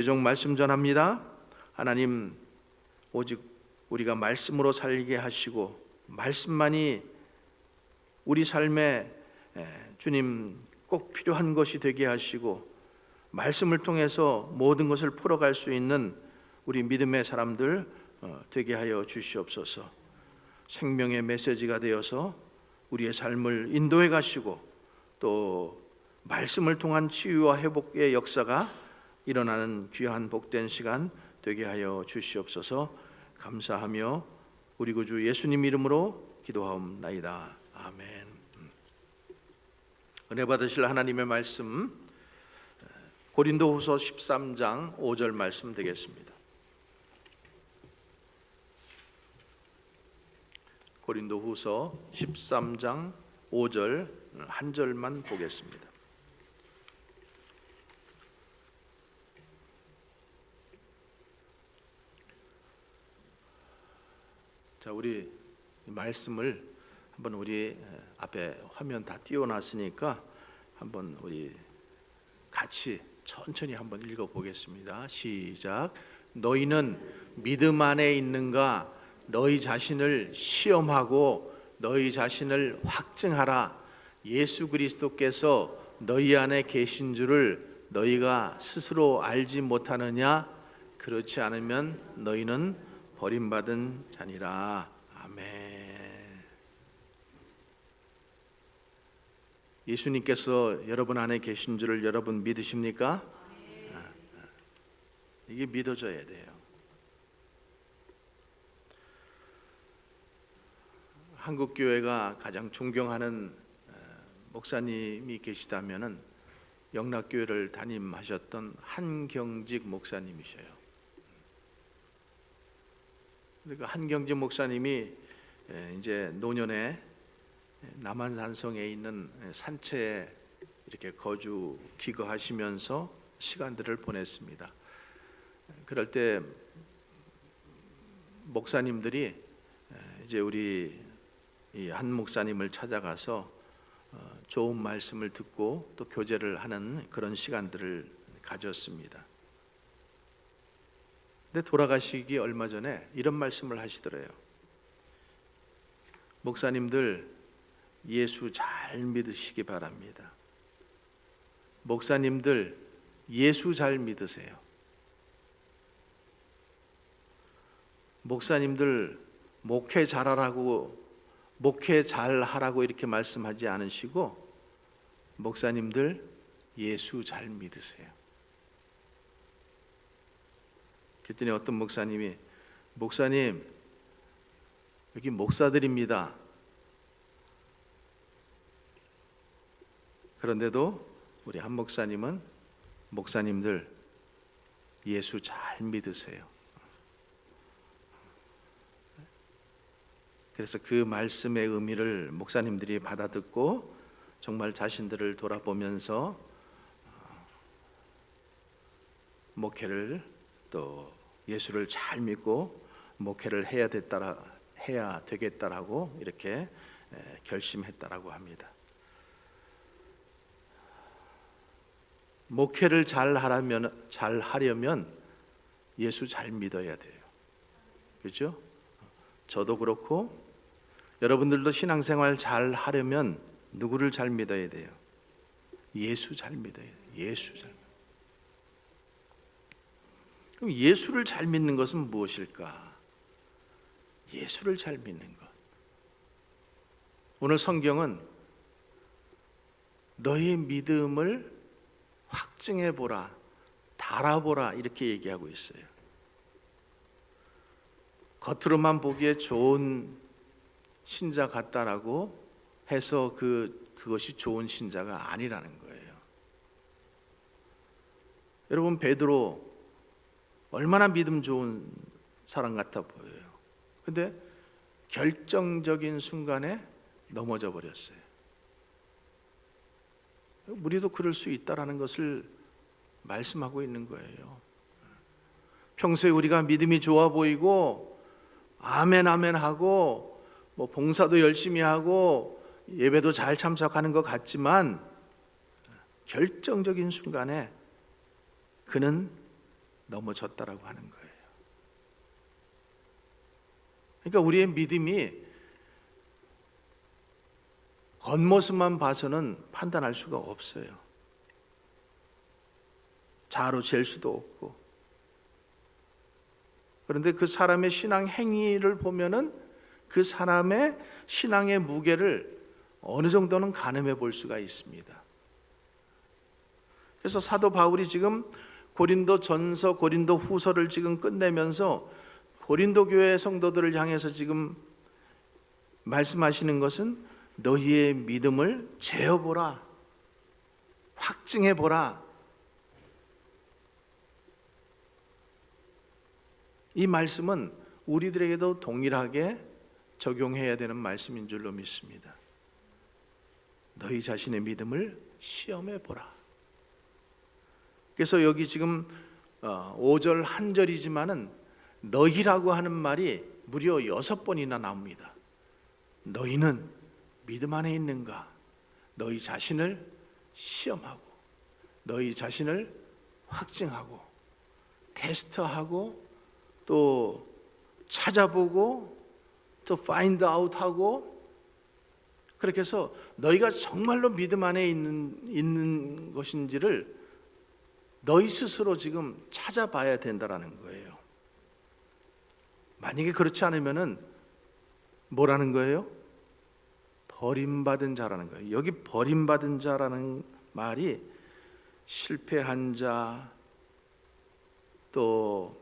최종 말씀 전합니다. 하나님, 오직 우리가 말씀으로 살게 하시고 말씀만이 우리 삶에 주님 꼭 필요한 것이 되게 하시고 말씀을 통해서 모든 것을 풀어갈 수 있는 우리 믿음의 사람들 되게 하여 주시옵소서. 생명의 메시지가 되어서 우리의 삶을 인도해 가시고 또 말씀을 통한 치유와 회복의 역사가 일어나는 귀한 복된 시간 되게 하여 주시옵소서. 감사하며 우리 구주 예수님 이름으로 기도하옵나이다. 아멘. 은혜 받으실 하나님의 말씀, 고린도후서 13장 5절 말씀 되겠습니다. 고린도후서 13장 5절 한 절만 보겠습니다. 자, 우리 말씀을 한번 우리 앞에 화면 다 띄워놨으니까 한번 우리 같이 천천히 한번 읽어보겠습니다. 시작. 너희는 믿음 안에 있는가? 너희 자신을 시험하고 너희 자신을 확증하라. 예수 그리스도께서 너희 안에 계신 줄을 너희가 스스로 알지 못하느냐? 그렇지 않으면 너희는 버림받은 자니라. 아멘. 예수님께서 여러분 안에 계신 줄을 여러분 믿으십니까? 이게 믿어져야 돼요. 한국 교회가 가장 존경하는 목사님이 계시다면은 영락교회를 담임하셨던 한경직 목사님이셔요. 그러니까 한경직 목사님이 이제 노년에 남한산성에 있는 산채에 이렇게 거주 기거하시면서 시간들을 보냈습니다. 그럴 때 목사님들이 이제 우리 이 한 목사님을 찾아가서 좋은 말씀을 듣고 또 교제를 하는 그런 시간들을 가졌습니다. 근데 돌아가시기 얼마 전에 이런 말씀을 하시더래요. 목사님들 예수 잘 믿으시기 바랍니다. 목사님들 예수 잘 믿으세요. 목사님들 목회 잘하라고 목회 잘하라고 이렇게 말씀하지 않으시고 목사님들 예수 잘 믿으세요. 그랬더니 어떤 목사님이 목사님 여기 목사들입니다. 그런데도 우리 한 목사님은 목사님들 예수 잘 믿으세요. 그래서 그 말씀의 의미를 목사님들이 받아듣고 정말 자신들을 돌아보면서 목회를 또 예수를 잘 믿고 목회를 해야 되겠다라고 이렇게 결심했다라고 합니다. 목회를 잘 하려면 예수 잘 믿어야 돼요. 그렇죠? 저도 그렇고 여러분들도 신앙생활 잘 하려면 누구를 잘 믿어야 돼요? 예수 잘 믿어야 돼요. 예수 잘. 그럼 예수를 잘 믿는 것은 무엇일까? 예수를 잘 믿는 것. 오늘 성경은 너의 믿음을 확증해 보라, 달아보라 이렇게 얘기하고 있어요. 겉으로만 보기에 좋은 신자 같다라고 해서 그것이 좋은 신자가 아니라는 거예요. 여러분 베드로 얼마나 믿음 좋은 사람 같아 보여요. 근데 결정적인 순간에 넘어져 버렸어요. 우리도 그럴 수 있다라는 것을 말씀하고 있는 거예요. 평소에 우리가 믿음이 좋아 보이고 아멘 아멘 하고 뭐 봉사도 열심히 하고 예배도 잘 참석하는 것 같지만 결정적인 순간에 그는 넘어졌다라고 하는 거예요. 그러니까 우리의 믿음이 겉모습만 봐서는 판단할 수가 없어요. 자로 잴 수도 없고. 그런데 그 사람의 신앙 행위를 보면은 그 사람의 신앙의 무게를 어느 정도는 가늠해 볼 수가 있습니다. 그래서 사도 바울이 지금 고린도 전서, 고린도 후서를 지금 끝내면서 고린도 교회 성도들을 향해서 지금 말씀하시는 것은 너희의 믿음을 재어보라, 확증해보라. 이 말씀은 우리들에게도 동일하게 적용해야 되는 말씀인 줄로 믿습니다. 너희 자신의 믿음을 시험해보라. 그래서 여기 지금 5절 한 절이지만은 너희라고 하는 말이 무려 6번이나 나옵니다. 너희는 믿음 안에 있는가? 너희 자신을 시험하고, 너희 자신을 확증하고, 테스트하고, 또 찾아보고, 또 find out 하고, 그렇게 해서 너희가 정말로 믿음 안에 있는 것인지를 너희 스스로 지금 찾아봐야 된다라는 거예요. 만약에 그렇지 않으면은 뭐라는 거예요? 버림받은 자라는 거예요. 여기 버림받은 자라는 말이 실패한 자, 또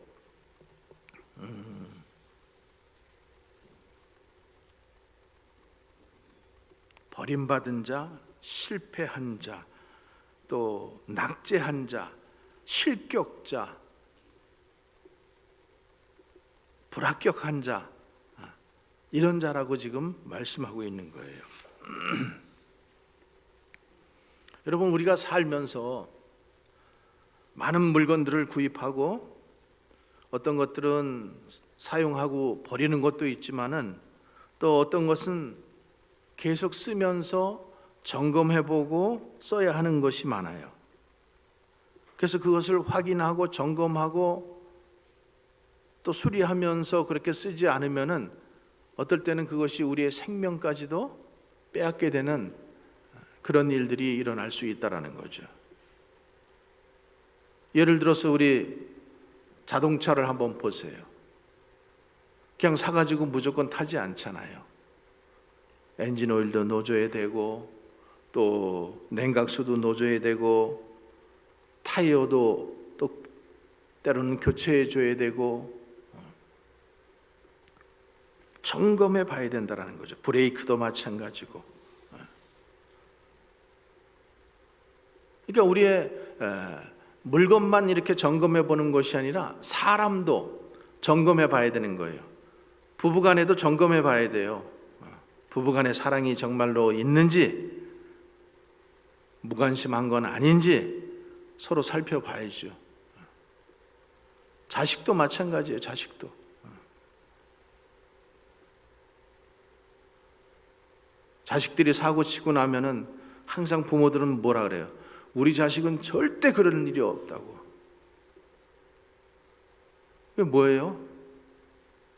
버림받은 자, 실패한 자, 또 낙제한 자, 실격자, 불합격한 자, 이런 자라고 지금 말씀하고 있는 거예요. 여러분, 우리가 살면서 많은 물건들을 구입하고 어떤 것들은 사용하고 버리는 것도 있지만은 또 어떤 것은 계속 쓰면서 점검해보고 써야 하는 것이 많아요. 그래서 그것을 확인하고 점검하고 또 수리하면서 그렇게 쓰지 않으면은 어떨 때는 그것이 우리의 생명까지도 빼앗게 되는 그런 일들이 일어날 수 있다라는 거죠. 예를 들어서 우리 자동차를 한번 보세요. 그냥 사가지고 무조건 타지 않잖아요. 엔진 오일도 넣어줘야 되고, 또 냉각수도 넣어줘야 되고, 타이어도 또 때로는 교체해 줘야 되고, 점검해 봐야 된다는 거죠. 브레이크도 마찬가지고. 그러니까 우리의 물건만 이렇게 점검해 보는 것이 아니라 사람도 점검해 봐야 되는 거예요. 부부간에도 점검해 봐야 돼요. 부부간의 사랑이 정말로 있는지, 무관심한 건 아닌지 서로 살펴봐야죠. 자식도 마찬가지예요. 자식도. 자식들이 사고 치고 나면은 항상 부모들은 뭐라 그래요? 우리 자식은 절대 그런 일이 없다고. 그게 뭐예요?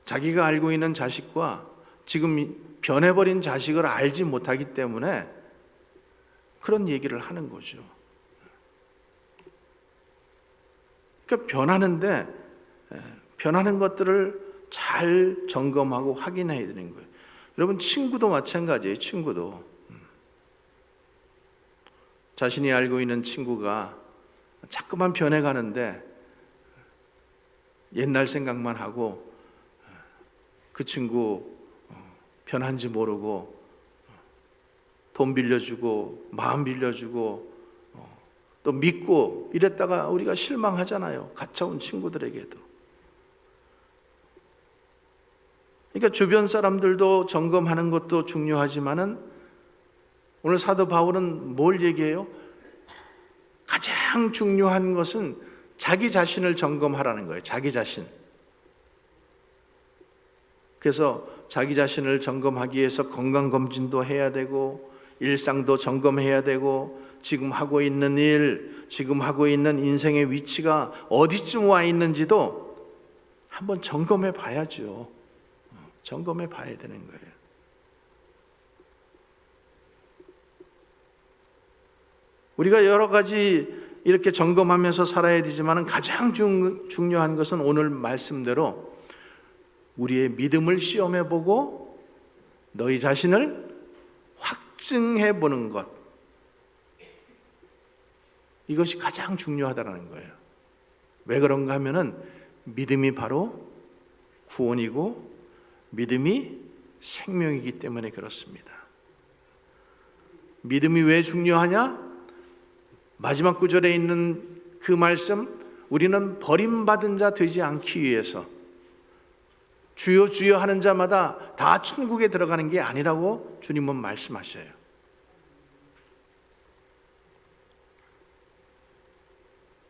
자기가 알고 있는 자식과 지금 변해버린 자식을 알지 못하기 때문에 그런 얘기를 하는 거죠. 그러니까 변하는 것들을 잘 점검하고 확인해야 되는 거예요. 여러분, 친구도 마찬가지예요. 친구도 자신이 알고 있는 친구가 자꾸만 변해가는데 옛날 생각만 하고 그 친구 변한지 모르고 돈 빌려주고 마음 빌려주고 또 믿고 이랬다가 우리가 실망하잖아요. 가짜온 친구들에게도. 그러니까 주변 사람들도 점검하는 것도 중요하지만은 오늘 사도 바울은 뭘 얘기해요? 가장 중요한 것은 자기 자신을 점검하라는 거예요. 자기 자신. 그래서 자기 자신을 점검하기 위해서 건강검진도 해야 되고 일상도 점검해야 되고 지금 하고 있는 일, 지금 하고 있는 인생의 위치가 어디쯤 와 있는지도 한번 점검해 봐야죠. 점검해 봐야 되는 거예요. 우리가 여러 가지 이렇게 점검하면서 살아야 되지만 가장 중요한 것은 오늘 말씀대로 우리의 믿음을 시험해 보고 너희 자신을 확증해 보는 것, 이것이 가장 중요하다는 거예요. 왜 그런가 하면은 믿음이 바로 구원이고 믿음이 생명이기 때문에 그렇습니다. 믿음이 왜 중요하냐? 마지막 구절에 있는 그 말씀, 우리는 버림받은 자 되지 않기 위해서 주여 주여 하는 자마다 다 천국에 들어가는 게 아니라고 주님은 말씀하셔요.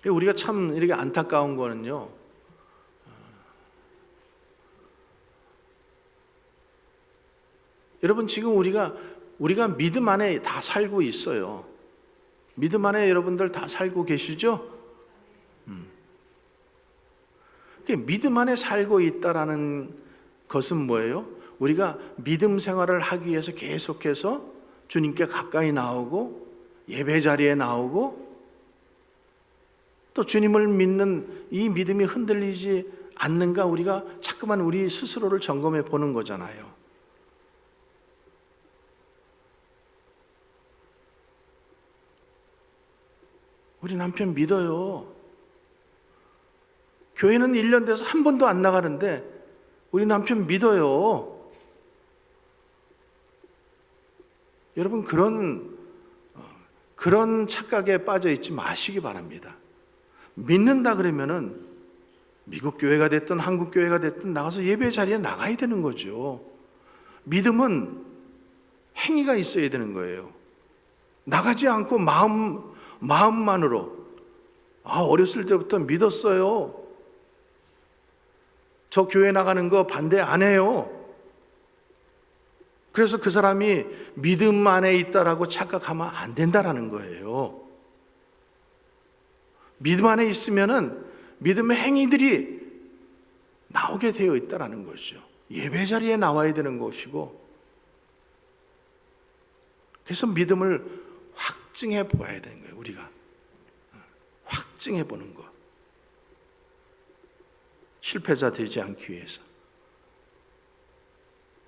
우리가 참 이렇게 안타까운 거는요, 여러분 지금 우리가 믿음 안에 다 살고 있어요. 믿음 안에 여러분들 다 살고 계시죠? 믿음 안에 살고 있다라는 것은 뭐예요? 우리가 믿음 생활을 하기 위해서 계속해서 주님께 가까이 나오고 예배 자리에 나오고 또 주님을 믿는 이 믿음이 흔들리지 않는가 우리가 자꾸만 우리 스스로를 점검해 보는 거잖아요. 우리 남편 믿어요. 교회는 1년 돼서 한 번도 안 나가는데 우리 남편 믿어요. 여러분 그런 착각에 빠져 있지 마시기 바랍니다. 믿는다 그러면은 미국 교회가 됐든 한국 교회가 됐든 나가서 예배 자리에 나가야 되는 거죠. 믿음은 행위가 있어야 되는 거예요. 나가지 않고 마음만으로 어렸을 때부터 믿었어요. 저 교회 나가는 거 반대 안 해요. 그래서 그 사람이 믿음 안에 있다라고 착각하면 안 된다라는 거예요. 믿음 안에 있으면은 믿음의 행위들이 나오게 되어 있다라는 거죠. 예배 자리에 나와야 되는 것이고, 그래서 믿음을 확증해 보아야 되는 거예요. 우리가 확증해 보는 거. 실패자 되지 않기 위해서.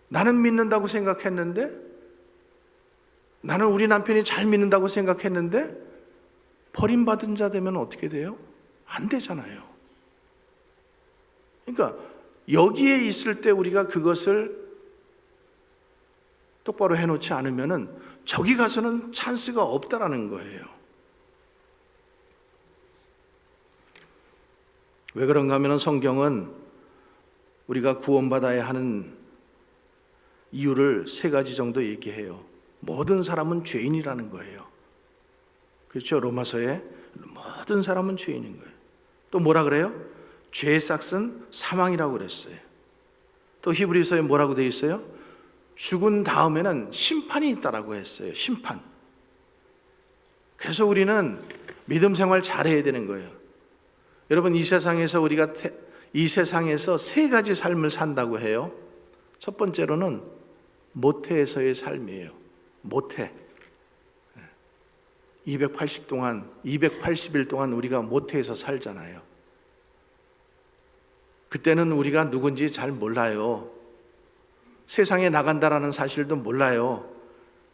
나는 믿는다고 생각했는데, 나는 우리 남편이 잘 믿는다고 생각했는데 버림받은 자 되면 어떻게 돼요? 안 되잖아요. 그러니까 여기에 있을 때 우리가 그것을 똑바로 해놓지 않으면은 저기 가서는 찬스가 없다라는 거예요. 왜 그런가 하면 성경은 우리가 구원받아야 하는 이유를 3가지 정도 얘기해요. 모든 사람은 죄인이라는 거예요. 그렇죠? 로마서에 모든 사람은 죄인인 거예요. 또 뭐라 그래요? 죄의 싹은 사망이라고 그랬어요. 또 히브리서에 뭐라고 되어 있어요? 죽은 다음에는 심판이 있다라고 했어요. 심판. 그래서 우리는 믿음 생활 잘해야 되는 거예요. 여러분 이 세상에서 우리가 이 세상에서 3가지 삶을 산다고 해요. 첫 번째로는 모태에서의 삶이에요. 모태. 280일 동안 우리가 모태에서 살잖아요. 그때는 우리가 누군지 잘 몰라요. 세상에 나간다라는 사실도 몰라요.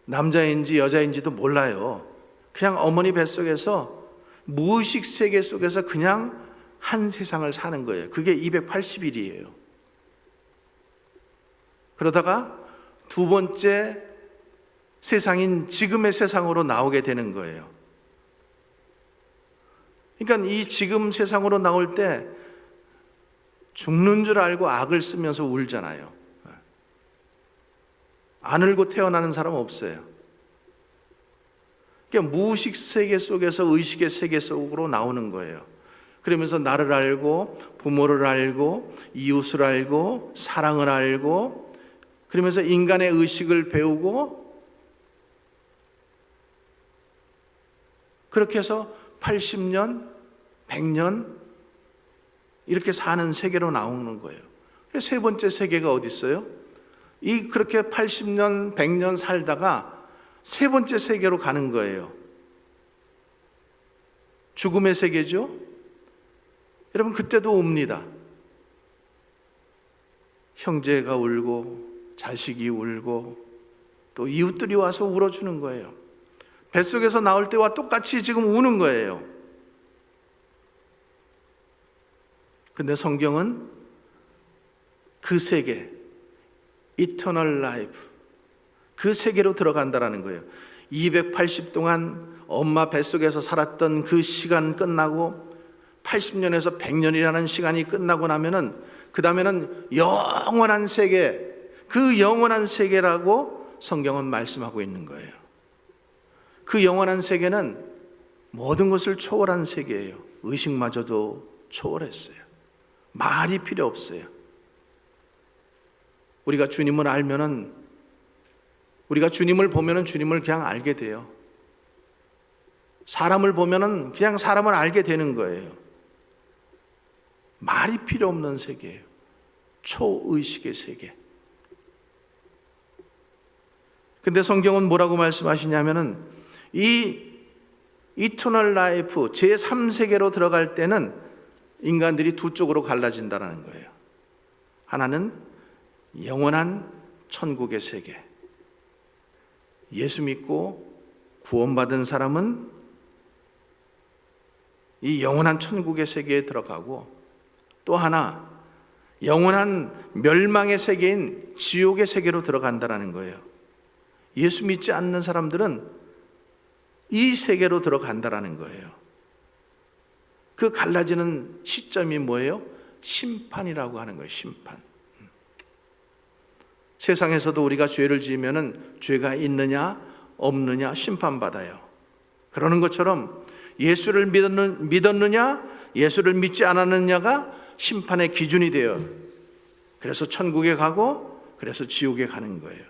남자인지 여자인지도 몰라요. 그냥 어머니 뱃속에서 무의식 세계 속에서 그냥 한 세상을 사는 거예요. 그게 280일이에요. 그러다가 2번째 세상인 지금의 세상으로 나오게 되는 거예요. 그러니까 이 지금 세상으로 나올 때 죽는 줄 알고 악을 쓰면서 울잖아요. 안 울고 태어나는 사람 없어요. 그러니까 무의식 세계 속에서 의식의 세계 속으로 나오는 거예요. 그러면서 나를 알고 부모를 알고 이웃을 알고 사랑을 알고 그러면서 인간의 의식을 배우고 그렇게 해서 80년, 100년 이렇게 사는 세계로 나오는 거예요. 세 번째 세계가 어디 있어요? 그렇게 80년, 100년 살다가 세 번째 세계로 가는 거예요. 죽음의 세계죠? 여러분, 그때도 옵니다. 형제가 울고 자식이 울고 또 이웃들이 와서 울어주는 거예요. 뱃속에서 나올 때와 똑같이 지금 우는 거예요. 근데 성경은 그 세계, Eternal Life, 그 세계로 들어간다라는 거예요. 280 동안 엄마 뱃속에서 살았던 그 시간 끝나고 80년에서 100년이라는 시간이 끝나고 나면은 그 다음에는 영원한 세계, 그 영원한 세계라고 성경은 말씀하고 있는 거예요. 그 영원한 세계는 모든 것을 초월한 세계예요. 의식마저도 초월했어요. 말이 필요 없어요. 우리가 주님을 알면은, 우리가 주님을 보면은 주님을 그냥 알게 돼요. 사람을 보면은 그냥 사람을 알게 되는 거예요. 말이 필요 없는 세계예요. 초의식의 세계. 근데 성경은 뭐라고 말씀하시냐면은 이 이터널 라이프 제3세계로 들어갈 때는 인간들이 두 쪽으로 갈라진다는 거예요. 하나는 영원한 천국의 세계. 예수 믿고 구원받은 사람은 이 영원한 천국의 세계에 들어가고, 또 하나 영원한 멸망의 세계인 지옥의 세계로 들어간다는 거예요. 예수 믿지 않는 사람들은 이 세계로 들어간다는 거예요. 그 갈라지는 시점이 뭐예요? 심판이라고 하는 거예요. 심판. 세상에서도 우리가 죄를 지으면은 죄가 있느냐 없느냐 심판받아요. 그러는 것처럼 예수를 믿었느냐 예수를 믿지 않았느냐가 심판의 기준이 돼요. 그래서 천국에 가고 그래서 지옥에 가는 거예요.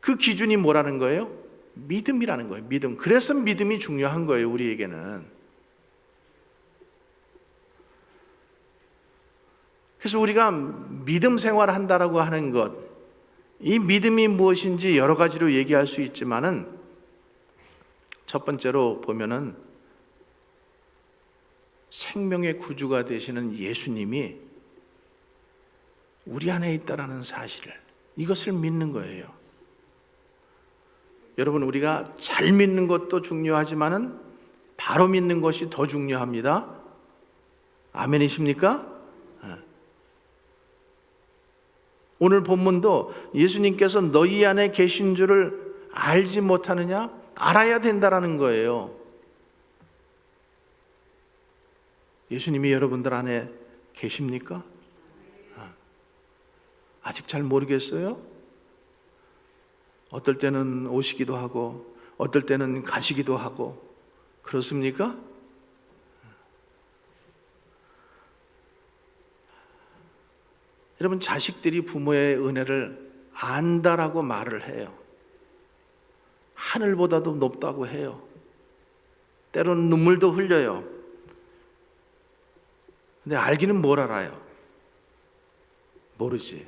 그 기준이 뭐라는 거예요? 믿음이라는 거예요. 믿음. 그래서 믿음이 중요한 거예요, 우리에게는. 그래서 우리가 믿음 생활을 한다라고 하는 것, 이 믿음이 무엇인지 여러 가지로 얘기할 수 있지만은 첫 번째로 보면은 생명의 구주가 되시는 예수님이 우리 안에 있다라는 사실을, 이것을 믿는 거예요. 여러분, 우리가 잘 믿는 것도 중요하지만은 바로 믿는 것이 더 중요합니다. 아멘이십니까? 오늘 본문도 예수님께서 너희 안에 계신 줄을 알지 못하느냐? 알아야 된다라는 거예요. 예수님이 여러분들 안에 계십니까? 아직 잘 모르겠어요? 어떨 때는 오시기도 하고 어떨 때는 가시기도 하고 그렇습니까? 여러분, 자식들이 부모의 은혜를 안다라고 말을 해요. 하늘보다도 높다고 해요. 때로는 눈물도 흘려요. 근데 알기는 뭘 알아요? 모르지.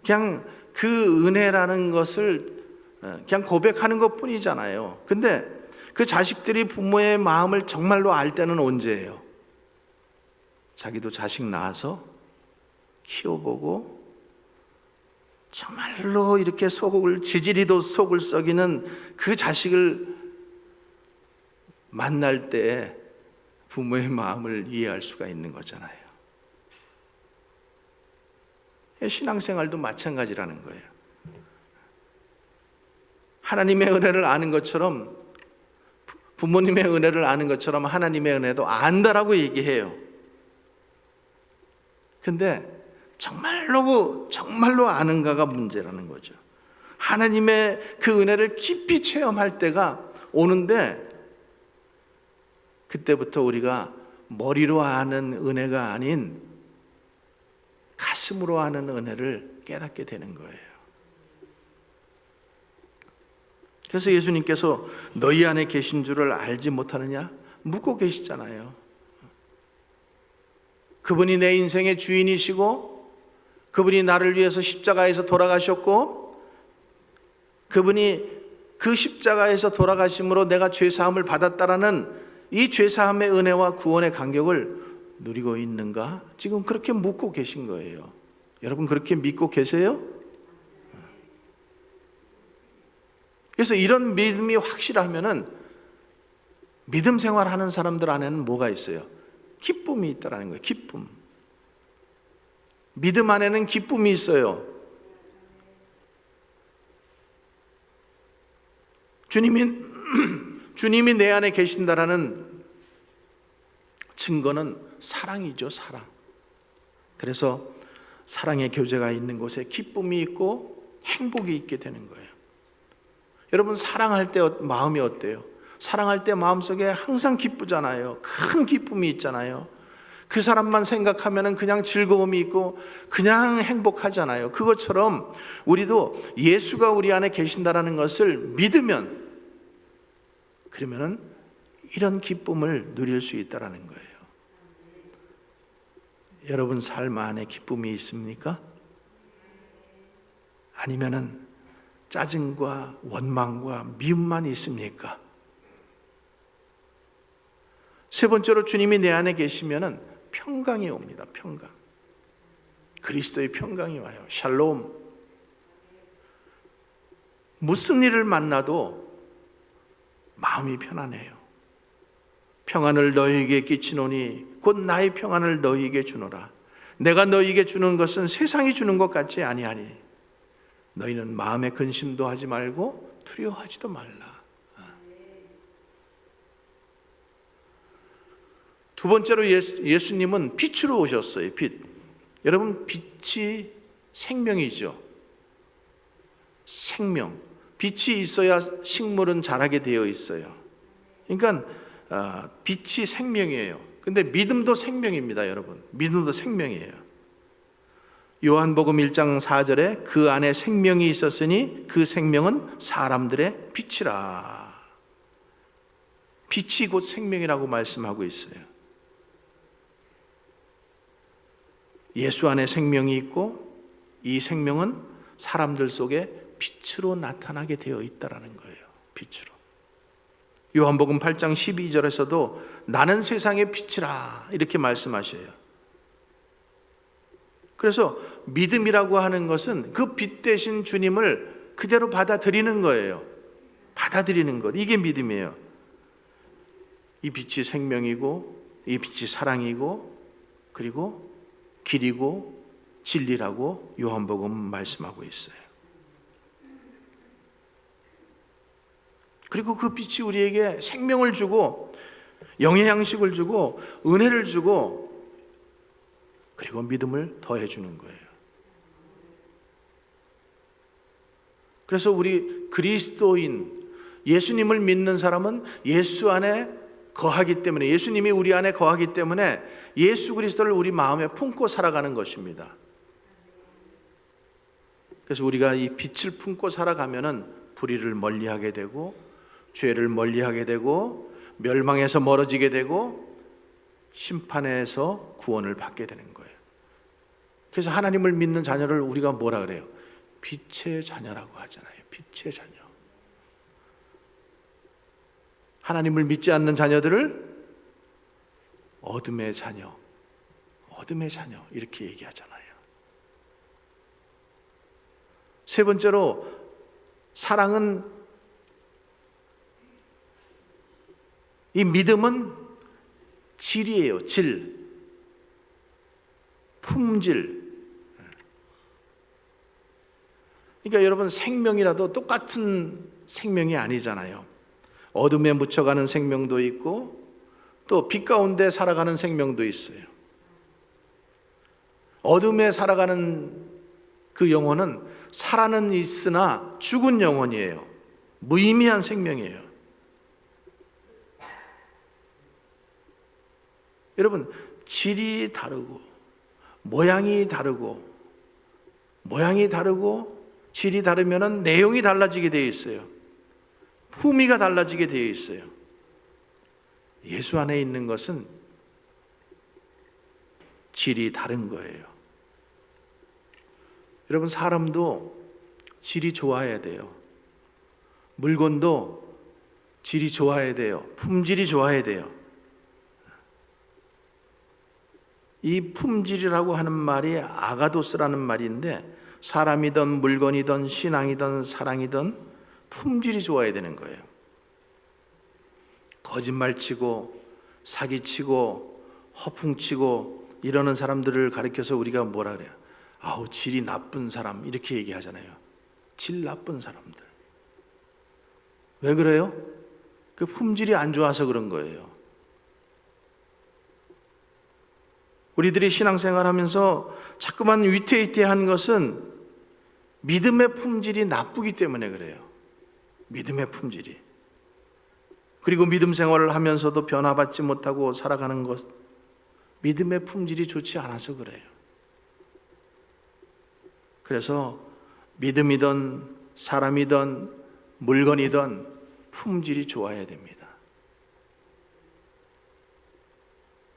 그냥 그 은혜라는 것을 그냥 고백하는 것 뿐이잖아요. 근데 그 자식들이 부모의 마음을 정말로 알 때는 언제예요? 자기도 자식 낳아서 키워보고 정말로 이렇게 지지리도 속을 썩이는 그 자식을 만날 때 부모의 마음을 이해할 수가 있는 거잖아요. 신앙생활도 마찬가지라는 거예요. 하나님의 은혜를 아는 것처럼, 부모님의 은혜를 아는 것처럼 하나님의 은혜도 안다라고 얘기해요. 근데 정말로 아는가가 문제라는 거죠. 하나님의 그 은혜를 깊이 체험할 때가 오는데, 그때부터 우리가 머리로 아는 은혜가 아닌 가슴으로 아는 은혜를 깨닫게 되는 거예요. 그래서 예수님께서 너희 안에 계신 줄을 알지 못하느냐? 묻고 계시잖아요. 그분이 내 인생의 주인이시고, 그분이 나를 위해서 십자가에서 돌아가셨고, 그분이 그 십자가에서 돌아가심으로 내가 죄사함을 받았다라는 이 죄사함의 은혜와 구원의 간격을 누리고 있는가? 지금 그렇게 묻고 계신 거예요. 여러분 그렇게 믿고 계세요? 그래서 이런 믿음이 확실하면은 믿음 생활하는 사람들 안에는 뭐가 있어요? 기쁨이 있다라는 거예요. 기쁨. 믿음 안에는 기쁨이 있어요. 주님이 내 안에 계신다라는 증거는 사랑이죠, 사랑. 그래서 사랑의 교제가 있는 곳에 기쁨이 있고 행복이 있게 되는 거예요. 여러분 사랑할 때 마음이 어때요? 사랑할 때 마음속에 항상 기쁘잖아요. 큰 기쁨이 있잖아요. 그 사람만 생각하면 그냥 즐거움이 있고 그냥 행복하잖아요. 그것처럼 우리도 예수가 우리 안에 계신다라는 것을 믿으면, 그러면은 이런 기쁨을 누릴 수 있다라는 거예요. 여러분 삶 안에 기쁨이 있습니까? 아니면은 짜증과 원망과 미움만 있습니까? 세 번째로 주님이 내 안에 계시면은 평강이 옵니다. 평강. 그리스도의 평강이 와요. 샬롬. 무슨 일을 만나도 마음이 편안해요. 평안을 너희에게 끼치노니 곧 나의 평안을 너희에게 주노라. 내가 너희에게 주는 것은 세상이 주는 것 같지 아니하니 너희는 마음에 근심도 하지 말고 두려워하지도 말라. 두 번째로 예수님은 빛으로 오셨어요. 빛. 여러분 빛이 생명이죠. 생명. 빛이 있어야 식물은 자라게 되어 있어요. 그러니까 빛이 생명이에요. 근데 믿음도 생명입니다, 여러분. 믿음도 생명이에요. 요한복음 1장 4절에 그 안에 생명이 있었으니 그 생명은 사람들의 빛이라. 빛이 곧 생명이라고 말씀하고 있어요. 예수 안에 생명이 있고 이 생명은 사람들 속에 빛으로 나타나게 되어 있다는 거예요. 빛으로. 요한복음 8장 12절에서도 나는 세상의 빛이라 이렇게 말씀하셔요. 그래서 믿음이라고 하는 것은 그 빛 대신 주님을 그대로 받아들이는 거예요. 받아들이는 것. 이게 믿음이에요. 이 빛이 생명이고 이 빛이 사랑이고 그리고 길이고 진리라고 요한복음 말씀하고 있어요. 그리고 그 빛이 우리에게 생명을 주고 영의 양식을 주고 은혜를 주고 그리고 믿음을 더해 주는 거예요. 그래서 우리 그리스도인 예수님을 믿는 사람은 예수 안에 거하기 때문에, 예수님이 우리 안에 거하기 때문에 예수 그리스도를 우리 마음에 품고 살아가는 것입니다. 그래서 우리가 이 빛을 품고 살아가면은 불의를 멀리하게 되고 죄를 멀리하게 되고 멸망에서 멀어지게 되고 심판에서 구원을 받게 되는 거예요. 그래서 하나님을 믿는 자녀를 우리가 뭐라 그래요? 빛의 자녀라고 하잖아요. 빛의 자녀. 하나님을 믿지 않는 자녀들을 어둠의 자녀, 어둠의 자녀 이렇게 얘기하잖아요. 세 번째로 사랑은, 이 믿음은 질이에요. 질, 품질. 그러니까 여러분 생명이라도 똑같은 생명이 아니잖아요. 어둠에 묻혀가는 생명도 있고 또 빛 가운데 살아가는 생명도 있어요. 어둠에 살아가는 그 영혼은 살아는 있으나 죽은 영혼이에요. 무의미한 생명이에요. 여러분 질이 다르고 모양이 다르고 질이 다르면 내용이 달라지게 되어 있어요. 품위가 달라지게 되어 있어요. 예수 안에 있는 것은 질이 다른 거예요. 여러분, 사람도 질이 좋아야 돼요. 물건도 질이 좋아야 돼요. 품질이 좋아야 돼요. 이 품질이라고 하는 말이 아가도스라는 말인데, 사람이든 물건이든 신앙이든 사랑이든 품질이 좋아야 되는 거예요. 거짓말치고 사기치고 허풍치고 이러는 사람들을 가리켜서 우리가 뭐라 그래요? 아우, 질이 나쁜 사람, 이렇게 얘기하잖아요. 질 나쁜 사람들. 왜 그래요? 그 품질이 안 좋아서 그런 거예요. 우리들이 신앙생활하면서 자꾸만 위태위태한 것은 믿음의 품질이 나쁘기 때문에 그래요. 믿음의 품질이. 그리고 믿음 생활을 하면서도 변화받지 못하고 살아가는 것, 믿음의 품질이 좋지 않아서 그래요. 그래서 믿음이든 사람이든 물건이든 품질이 좋아야 됩니다.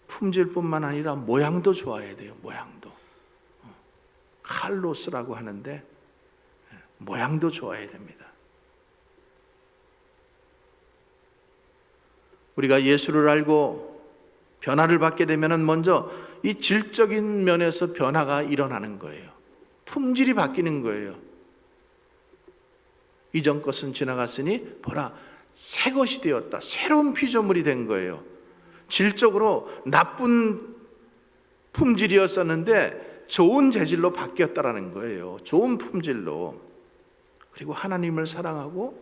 품질뿐만 아니라 모양도 좋아야 돼요. 모양도. 칼로스라고 하는데 모양도 좋아야 됩니다. 우리가 예수를 알고 변화를 받게 되면 먼저 이 질적인 면에서 변화가 일어나는 거예요. 품질이 바뀌는 거예요. 이전 것은 지나갔으니 보라, 새 것이 되었다. 새로운 피조물이 된 거예요. 질적으로 나쁜 품질이었었는데 좋은 재질로 바뀌었다라는 거예요. 좋은 품질로. 그리고 하나님을 사랑하고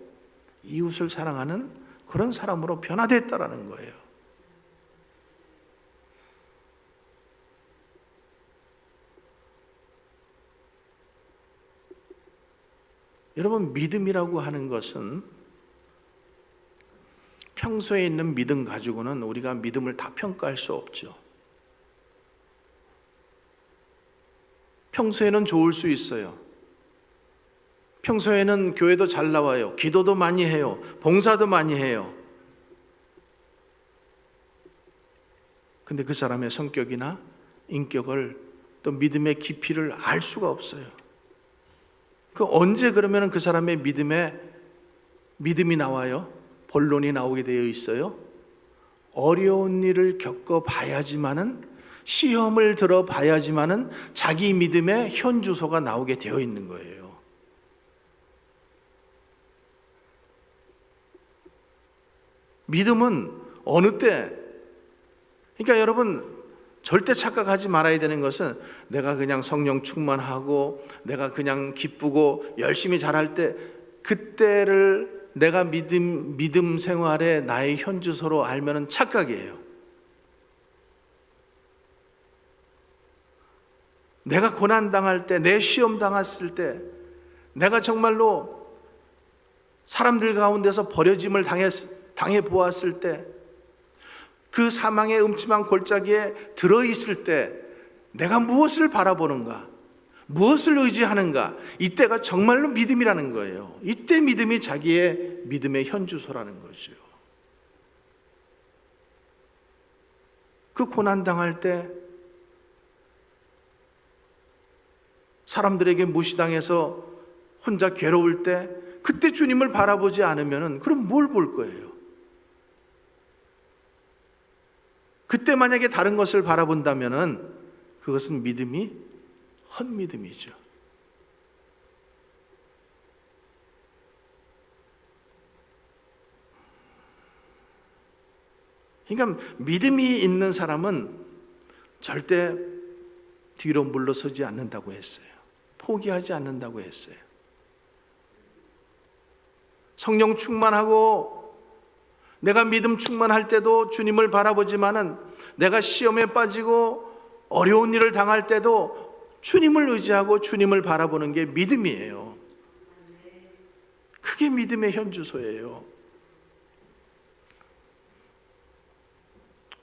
이웃을 사랑하는 그런 사람으로 변화됐다라는 거예요. 여러분, 믿음이라고 하는 것은 평소에 있는 믿음 가지고는 우리가 믿음을 다 평가할 수 없죠. 평소에는 좋을 수 있어요. 평소에는 교회도 잘 나와요. 기도도 많이 해요. 봉사도 많이 해요. 근데 그 사람의 성격이나 인격을, 또 믿음의 깊이를 알 수가 없어요. 그 언제 그러면 그 사람의 믿음이 나와요? 본론이 나오게 되어 있어요? 어려운 일을 겪어봐야지만은, 시험을 들어봐야지만은 자기 믿음의 현주소가 나오게 되어 있는 거예요. 믿음은 어느 때, 그러니까 여러분 절대 착각하지 말아야 되는 것은 내가 그냥 성령 충만하고 내가 그냥 기쁘고 열심히 잘할 때, 그때를 내가 믿음 생활에 나의 현주소로 알면은 착각이에요. 내가 고난당할 때, 내 시험 당했을 때, 내가 정말로 사람들 가운데서 버려짐을 당해 보았을 때, 그 사망의 음침한 골짜기에 들어있을 때 내가 무엇을 바라보는가, 무엇을 의지하는가, 이때가 정말로 믿음이라는 거예요. 이때 믿음이 자기의 믿음의 현주소라는 거죠. 그 고난당할 때, 사람들에게 무시당해서 혼자 괴로울 때, 그때 주님을 바라보지 않으면 그럼 뭘 볼 거예요? 그때 만약에 다른 것을 바라본다면 그것은 믿음이 헛믿음이죠. 그러니까 믿음이 있는 사람은 절대 뒤로 물러서지 않는다고 했어요. 포기하지 않는다고 했어요. 성령 충만하고 내가 믿음 충만할 때도 주님을 바라보지만은, 내가 시험에 빠지고 어려운 일을 당할 때도 주님을 의지하고 주님을 바라보는 게 믿음이에요. 그게 믿음의 현주소예요.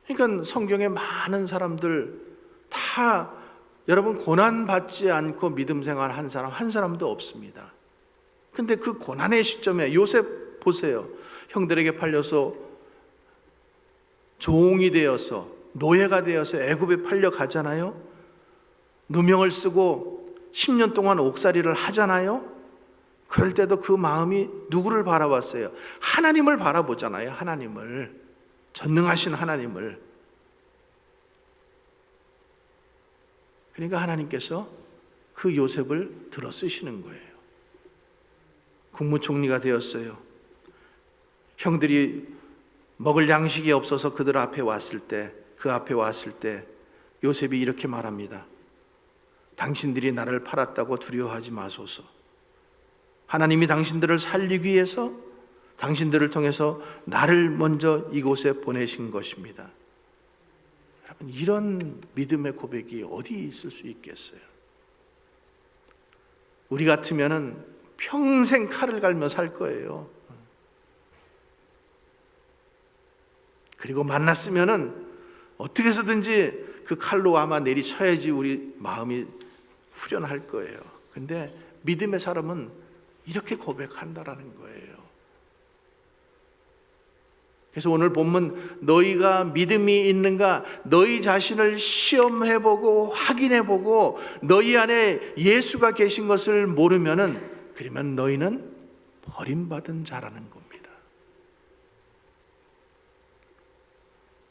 그러니까 성경에 많은 사람들 다, 여러분, 고난받지 않고 믿음 생활 한 사람 한 사람도 없습니다. 근데 그 고난의 시점에 요셉 보세요. 형들에게 팔려서 종이 되어서 노예가 되어서 애굽에 팔려 가잖아요. 누명을 쓰고 10년 동안 옥살이를 하잖아요. 그럴 때도 그 마음이 누구를 바라봤어요? 하나님을 바라보잖아요. 하나님을, 전능하신 하나님을. 그러니까 하나님께서 그 요셉을 들어 쓰시는 거예요. 국무총리가 되었어요. 형들이 먹을 양식이 없어서 그들 앞에 왔을 때, 그 앞에 왔을 때 요셉이 이렇게 말합니다. 당신들이 나를 팔았다고 두려워하지 마소서. 하나님이 당신들을 살리기 위해서 당신들을 통해서 나를 먼저 이곳에 보내신 것입니다. 여러분, 이런 믿음의 고백이 어디 있을 수 있겠어요? 우리 같으면은 평생 칼을 갈며 살 거예요. 그리고 만났으면은 어떻게 해서든지 그 칼로 아마 내리쳐야지 우리 마음이 후련할 거예요. 근데 믿음의 사람은 이렇게 고백한다라는 거예요. 그래서 오늘 본문, 너희가 믿음이 있는가, 너희 자신을 시험해보고 확인해보고 너희 안에 예수가 계신 것을 모르면은, 그러면 너희는 버림받은 자라는 겁니다.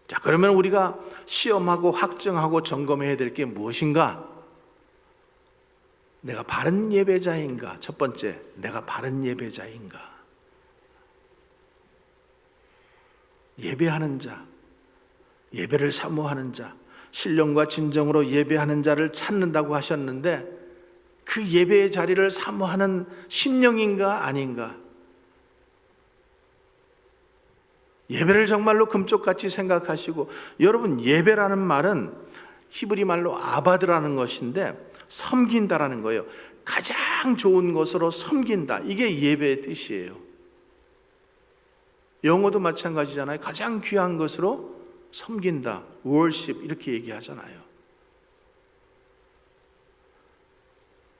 자, 그러면 우리가 시험하고 확증하고 점검해야 될 게 무엇인가? 내가 바른 예배자인가? 첫 번째, 내가 바른 예배자인가? 예배하는 자, 예배를 사모하는 자, 신령과 진정으로 예배하는 자를 찾는다고 하셨는데, 그 예배의 자리를 사모하는 심령인가 아닌가? 예배를 정말로 금쪽같이 생각하시고, 여러분, 예배라는 말은 히브리 말로 아바드라는 것인데 섬긴다라는 거예요. 가장 좋은 것으로 섬긴다, 이게 예배의 뜻이에요. 영어도 마찬가지잖아요. 가장 귀한 것으로 섬긴다, worship, 이렇게 얘기하잖아요.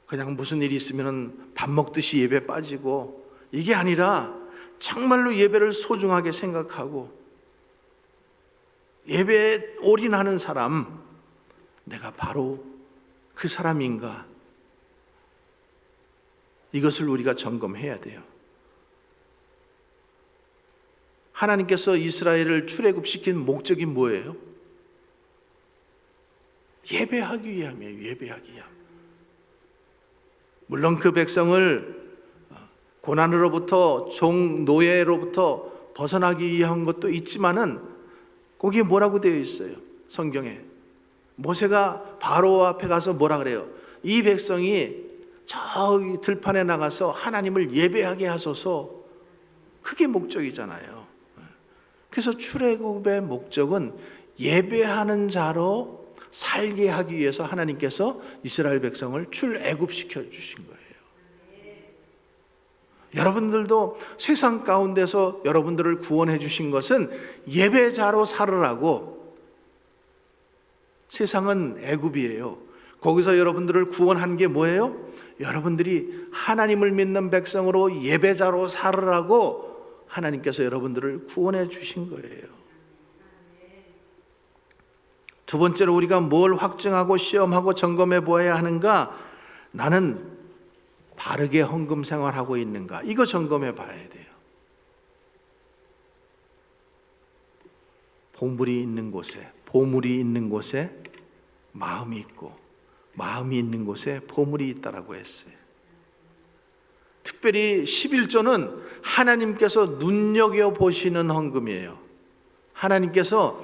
그냥 무슨 일이 있으면 밥 먹듯이 예배 빠지고, 이게 아니라 정말로 예배를 소중하게 생각하고 예배에 올인하는 사람, 내가 바로 그 사람인가? 이것을 우리가 점검해야 돼요. 하나님께서 이스라엘을 출애굽시킨 목적이 뭐예요? 예배하기 위함이에요. 예배하기 위함. 물론 그 백성을 고난으로부터, 종노예로부터 벗어나기 위한 것도 있지만은, 거기에 뭐라고 되어 있어요? 성경에 모세가 바로 앞에 가서 뭐라 그래요? 이 백성이 저기 들판에 나가서 하나님을 예배하게 하소서. 그게 목적이잖아요. 그래서 출애굽의 목적은 예배하는 자로 살게 하기 위해서 하나님께서 이스라엘 백성을 출애굽시켜 주신 거예요. 여러분들도 세상 가운데서 여러분들을 구원해 주신 것은 예배자로 살으라고. 세상은 애굽이에요. 거기서 여러분들을 구원한 게 뭐예요? 여러분들이 하나님을 믿는 백성으로 예배자로 살으라고 하나님께서 여러분들을 구원해 주신 거예요. 두 번째로 우리가 뭘 확증하고 시험하고 점검해 보아야 하는가? 나는 바르게 헌금 생활하고 있는가? 이거 점검해 봐야 돼요. 보물이 있는 곳에 마음이 있고, 마음이 있는 곳에 보물이 있다라고 했어요. 특별히 11조는 하나님께서 눈여겨보시는 헌금이에요. 하나님께서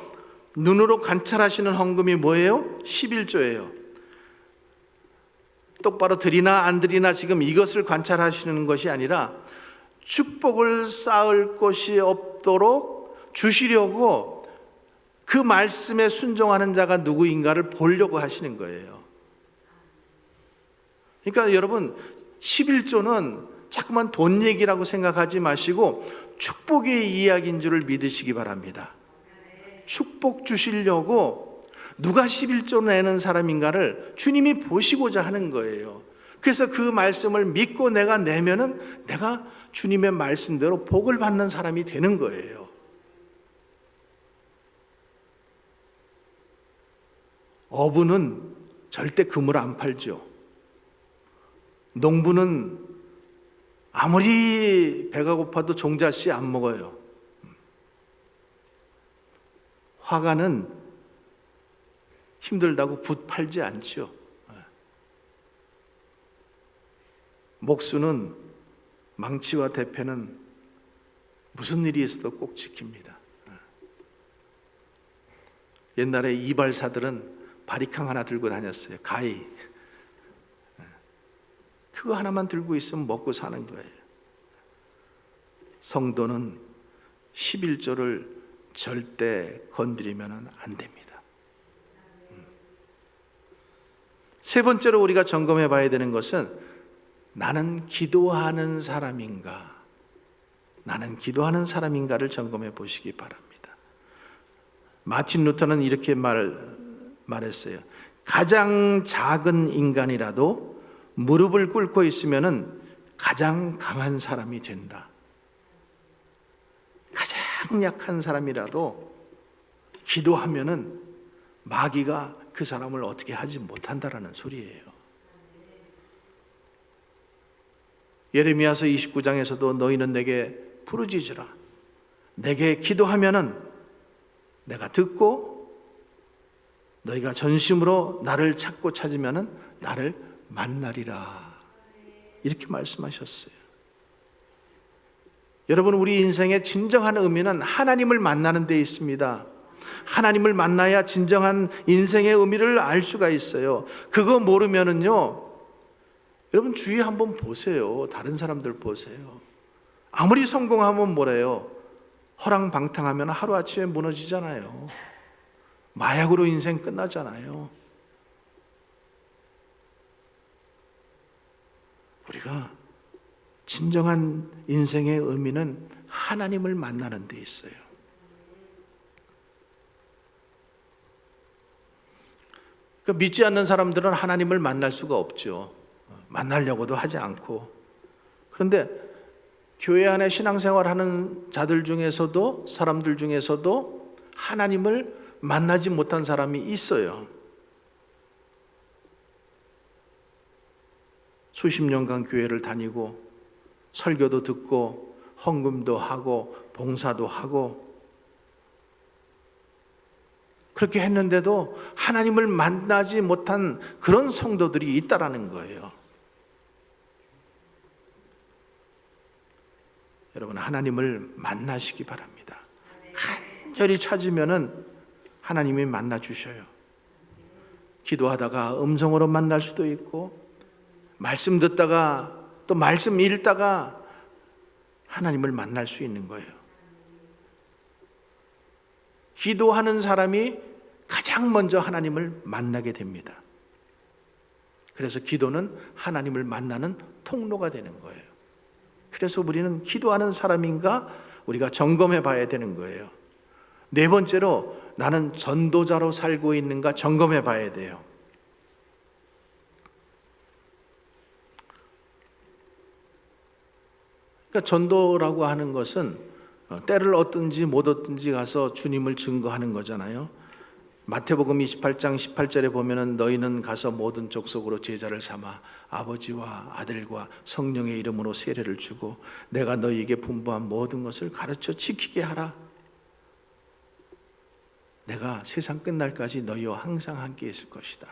눈으로 관찰하시는 헌금이 뭐예요? 11조예요. 똑바로 드리나 안 드리나 지금 이것을 관찰하시는 것이 아니라 축복을 쌓을 곳이 없도록 주시려고 그 말씀에 순종하는 자가 누구인가를 보려고 하시는 거예요. 그러니까 여러분, 11조는 자꾸만 돈 얘기라고 생각하지 마시고 축복의 이야기인 줄을 믿으시기 바랍니다. 축복 주시려고 누가 11조 내는 사람인가를 주님이 보시고자 하는 거예요. 그래서 그 말씀을 믿고 내가 내면은 내가 주님의 말씀대로 복을 받는 사람이 되는 거예요. 어부는 절대 금을 안 팔죠. 농부는 아무리 배가 고파도 종잣씨 안 먹어요. 화가는 힘들다고 붓 팔지 않죠. 목수는 망치와 대패는 무슨 일이 있어도 꼭 지킵니다. 옛날에 이발사들은 바리캉 하나 들고 다녔어요. 가위. 그거 하나만 들고 있으면 먹고 사는 거예요. 성도는 11조를 절대 건드리면 안 됩니다. 세 번째로 우리가 점검해 봐야 되는 것은 나는 기도하는 사람인가? 나는 기도하는 사람인가를 점검해 보시기 바랍니다. 마틴 루터는 이렇게 말했어요. 가장 작은 인간이라도 무릎을 꿇고 있으면 가장 강한 사람이 된다. 가장 약한 사람이라도 기도하면은 마귀가 그 사람을 어떻게 하지 못한다라는 소리예요. 예레미야서 29장에서도 너희는 내게 부르짖으라. 내게 기도하면은 내가 듣고 너희가 전심으로 나를 찾고 찾으면은 나를 만나리라. 이렇게 말씀하셨어요. 여러분, 우리 인생의 진정한 의미는 하나님을 만나는 데 있습니다. 하나님을 만나야 진정한 인생의 의미를 알 수가 있어요. 그거 모르면은요, 여러분 주위 한번 보세요. 다른 사람들 보세요. 아무리 성공하면 뭐래요? 허랑방탕하면 하루아침에 무너지잖아요. 마약으로 인생 끝나잖아요. 우리가 진정한 인생의 의미는 하나님을 만나는 데 있어요. 그러니까 믿지 않는 사람들은 하나님을 만날 수가 없죠. 만나려고도 하지 않고. 그런데 교회 안에 신앙생활하는 자들 중에서도, 사람들 중에서도 하나님을 만나지 못한 사람이 있어요. 수십 년간 교회를 다니고 설교도 듣고 헌금도 하고 봉사도 하고 그렇게 했는데도 하나님을 만나지 못한 그런 성도들이 있다라는 거예요. 여러분, 하나님을 만나시기 바랍니다. 간절히 찾으면은 하나님이 만나 주셔요. 기도하다가 음성으로 만날 수도 있고, 말씀 듣다가 또 말씀 읽다가 하나님을 만날 수 있는 거예요. 기도하는 사람이 가장 먼저 하나님을 만나게 됩니다. 그래서 기도는 하나님을 만나는 통로가 되는 거예요. 그래서 우리는 기도하는 사람인가 우리가 점검해 봐야 되는 거예요. 네 번째로 나는 전도자로 살고 있는가 점검해 봐야 돼요. 그러니까 전도라고 하는 것은 때를 얻든지 못 얻든지 가서 주님을 증거하는 거잖아요. 마태복음 28장 18절에 보면은 너희는 가서 모든 족속으로 제자를 삼아 아버지와 아들과 성령의 이름으로 세례를 주고 내가 너희에게 분부한 모든 것을 가르쳐 지키게 하라. 내가 세상 끝날까지 너희와 항상 함께 있을 것이다.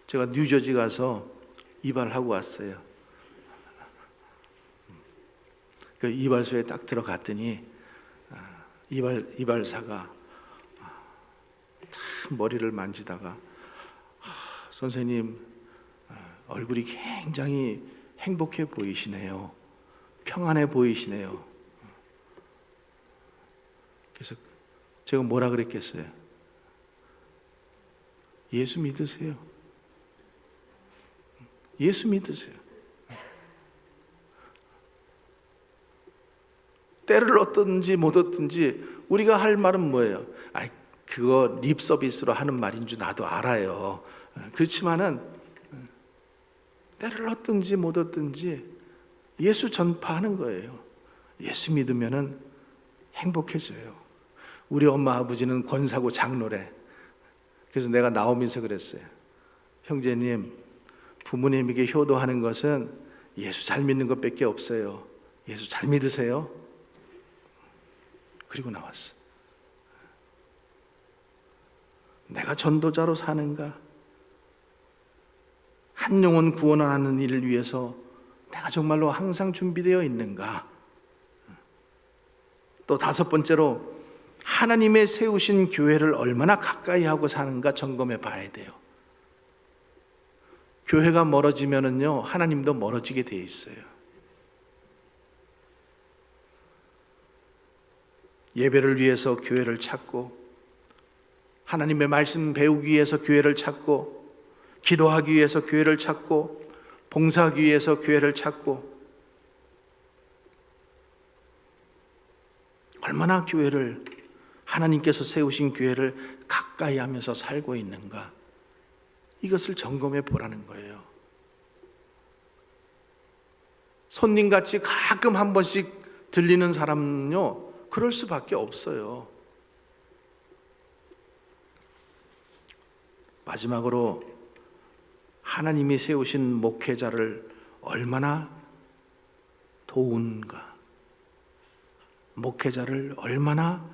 제가 뉴저지 가서 이발하고 왔어요. 그 이발소에 딱 들어갔더니 이발사가 참 머리를 만지다가 선생님 얼굴이 굉장히 행복해 보이시네요. 평안해 보이시네요. 그래서 제가 뭐라 그랬겠어요? 예수 믿으세요. 예수 믿으세요. 때를 얻든지 못 얻든지 우리가 할 말은 뭐예요? 그거 립 서비스로 하는 말인 줄 나도 알아요. 그렇지만은 때를 얻든지 못 얻든지 예수 전파하는 거예요. 예수 믿으면은 행복해져요. 우리 엄마 아버지는 권사고 장로래. 그래서 내가 나오면서 그랬어요. 형제님, 부모님에게 효도하는 것은 예수 잘 믿는 것밖에 없어요. 예수 잘 믿으세요? 그리고 나왔어. 내가 전도자로 사는가? 한 영혼 구원하는 일을 위해서 내가 정말로 항상 준비되어 있는가? 또 다섯 번째로 하나님의 세우신 교회를 얼마나 가까이 하고 사는가 점검해 봐야 돼요. 교회가 멀어지면은요, 하나님도 멀어지게 돼 있어요. 예배를 위해서 교회를 찾고, 하나님의 말씀 배우기 위해서 교회를 찾고, 기도하기 위해서 교회를 찾고, 봉사하기 위해서 교회를 찾고, 얼마나 교회를, 하나님께서 세우신 교회를 가까이 하면서 살고 있는가, 이것을 점검해 보라는 거예요. 손님같이 가끔 한 번씩 들리는 사람은요, 그럴 수밖에 없어요. 마지막으로 하나님이 세우신 목회자를 얼마나 도운가, 목회자를 얼마나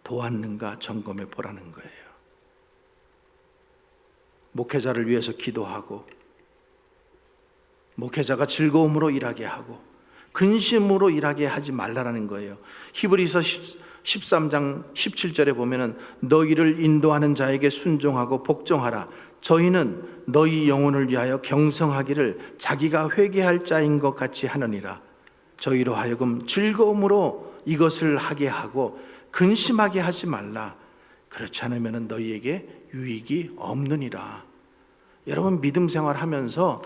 도왔는가 점검해 보라는 거예요. 목회자를 위해서 기도하고, 목회자가 즐거움으로 일하게 하고, 근심으로 일하게 하지 말라라는 거예요. 히브리서 13장 17절에 보면은 너희를 인도하는 자에게 순종하고 복종하라. 저희는 너희 영혼을 위하여 경성하기를 자기가 회개할 자인 것 같이 하느니라. 저희로 하여금 즐거움으로 이것을 하게 하고 근심하게 하지 말라. 그렇지 않으면 너희에게 유익이 없느니라. 여러분, 믿음 생활하면서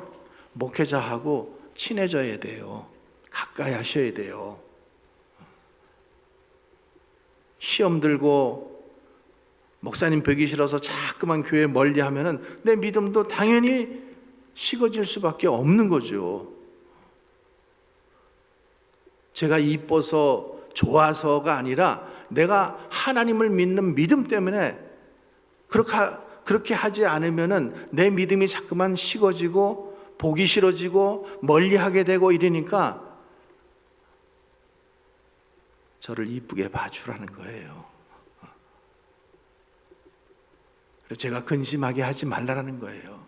목회자하고 친해져야 돼요. 가까이 하셔야 돼요. 시험 들고 목사님 뵈기 싫어서 자꾸만 교회 멀리 하면은 내 믿음도 당연히 식어질 수밖에 없는 거죠. 제가 이뻐서 좋아서가 아니라 내가 하나님을 믿는 믿음 때문에 그렇게 하지 않으면은 내 믿음이 자꾸만 식어지고 보기 싫어지고 멀리 하게 되고 이러니까 저를 이쁘게 봐주라는 거예요. 제가 근심하게 하지 말라는 거예요.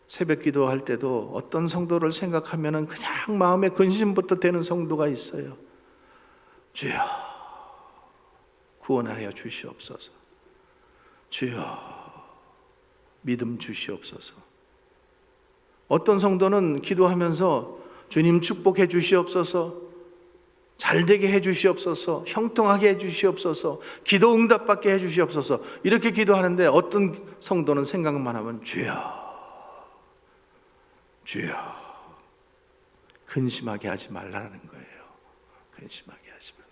새벽 기도할 때도 어떤 성도를 생각하면 그냥 마음에 근심부터 되는 성도가 있어요. 주여 구원하여 주시옵소서. 주여 믿음 주시옵소서. 어떤 성도는 기도하면서 주님 축복해 주시옵소서, 잘되게 해 주시옵소서, 형통하게 해 주시옵소서, 기도 응답받게 해 주시옵소서, 이렇게 기도하는데 어떤 성도는 생각만 하면 주여 주여, 근심하게 하지 말라는 거예요. 근심하게 하지 말라.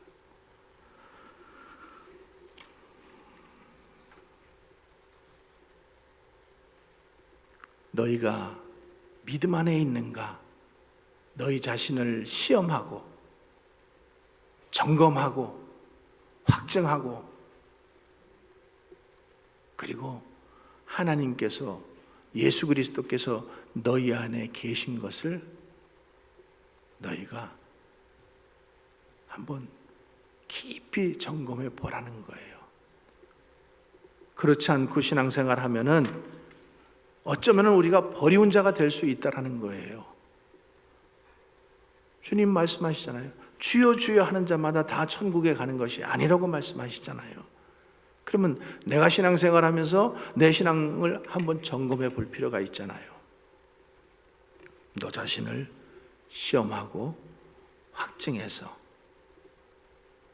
너희가 믿음 안에 있는가? 너희 자신을 시험하고 점검하고 확증하고, 그리고 하나님께서, 예수 그리스도께서 너희 안에 계신 것을 너희가 한번 깊이 점검해 보라는 거예요. 그렇지 않고 신앙생활 하면은 어쩌면 우리가 버리운 자가 될 수 있다라는 거예요. 주님 말씀하시잖아요. 주여 주여 하는 자마다 다 천국에 가는 것이 아니라고 말씀하시잖아요. 그러면 내가 신앙생활 하면서 내 신앙을 한번 점검해 볼 필요가 있잖아요. 너 자신을 시험하고 확증해서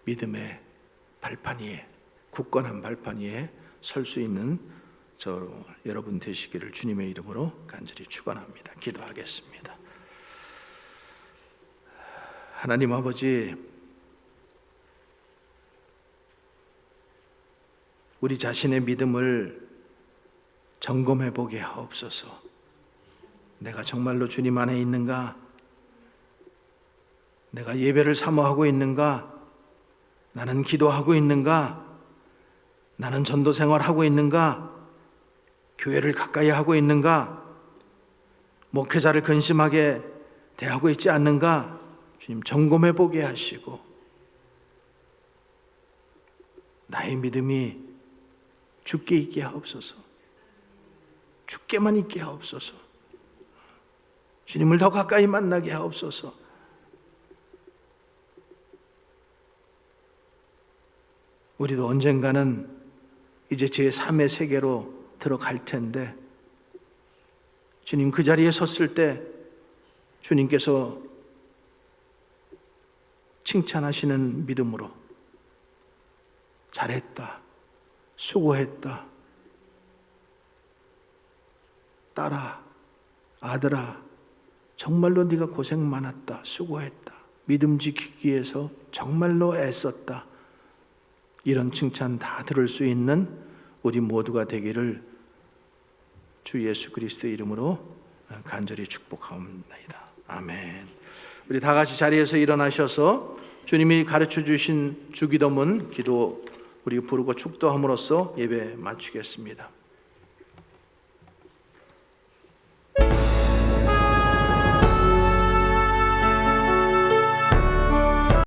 믿음의 발판 위에, 굳건한 발판 위에 설 수 있는 저 여러분 되시기를 주님의 이름으로 간절히 축원합니다. 기도하겠습니다. 하나님 아버지, 우리 자신의 믿음을 점검해 보게 하옵소서. 내가 정말로 주님 안에 있는가? 내가 예배를 사모하고 있는가? 나는 기도하고 있는가? 나는 전도 생활하고 있는가? 교회를 가까이 하고 있는가? 목회자를 근심하게 대하고 있지 않는가? 주님 점검해 보게 하시고 나의 믿음이 주께 있게 하옵소서. 주께만 있게 하옵소서. 주님을 더 가까이 만나게 하옵소서. 우리도 언젠가는 이제 제3의 세계로 들어갈 텐데 주님 그 자리에 섰을 때 주님께서 칭찬하시는 믿음으로 잘했다, 수고했다, 딸아, 아들아, 정말로 네가 고생 많았다, 수고했다, 믿음 지키기 위해서 정말로 애썼다, 이런 칭찬 다 들을 수 있는 우리 모두가 되기를 주 예수 그리스도의 이름으로 간절히 축복하옵나이다. 아멘. 우리 다 같이 자리에서 일어나셔서 주님이 가르쳐 주신 주기도문 기도 우리 부르고 축도함으로써 예배 마치겠습니다.